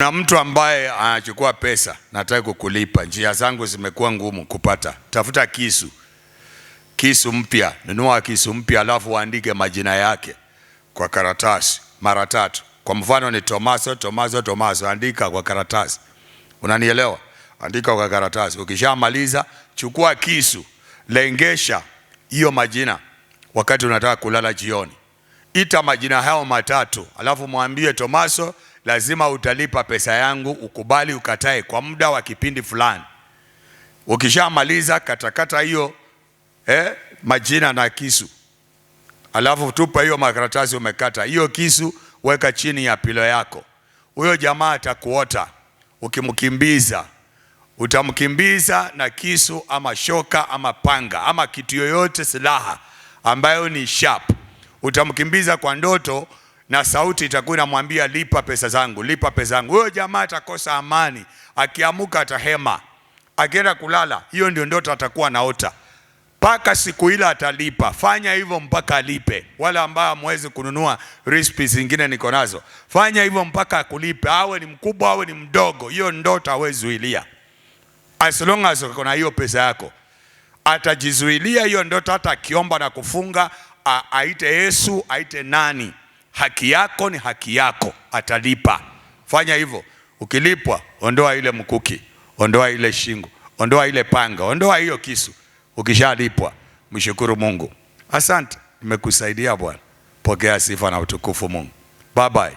Na mtu ambaye anachukua pesa, nataka kukulipa, njia zangu zimekuwa ngumu kupata. Tafuta kisu mpya, nunua kisu mpya, alafu uandike majina yake kwa karatasi mara 3. Kwa mfano ni Tomaso, andika kwa karatasi. Unanielewa? Andika kwa karatasi. Ukishamaliza, chukua kisu, lengesha hiyo majina wakati unataka kulala jioni. Ita majina hayo 3, alafu mwambie Tomaso, lazima utalipa pesa yangu, ukubali ukatae kwa muda wa kipindi fulani. Ukishamaliza, katakata hiyo majina na kisu, alafu tupa hiyo makaratasi umekata. Hiyo kisu weka chini ya pilo yako. Huyo jamaa atakuota. Ukimkimbiza, utamkimbiza na kisu ama shoka ama panga ama kitu yoyote, silaha ambayo ni sharp. Utamkimbiza kwa ndoto na sauti itakuwa inamwambia, lipa pesa zangu, lipa pesa zangu. Huyo jamaa atakosa amani, akiamuka atahema, akienda kulala, hiyo ndio ndoto atakuwa naota. Paka siku ile atalipa. Fanya hivyo mpaka alipe. Wala ambao hamwezi kununua recipe zingine niko nazo, fanya hivyo mpaka akulipe, awe ni mkubwa awe ni mdogo. Hiyo ndoto hawezi zuilia. As long as uko na hiyo pesa yako, atajizuilia hiyo ndoto. Hata akiomba na kufunga, aite Yesu, aite nani, haki yako ni haki yako, atalipa. Fanya hivyo. Ukilipwa, ondoa ile mkuki, ondoa ile shingo, ondoa ile panga, ondoa hiyo kisu. Ukishalipwa, mshukuru Mungu. Asante, nimekusaidia Bwana. Pokea sifa na utukufu Mungu. Bye bye.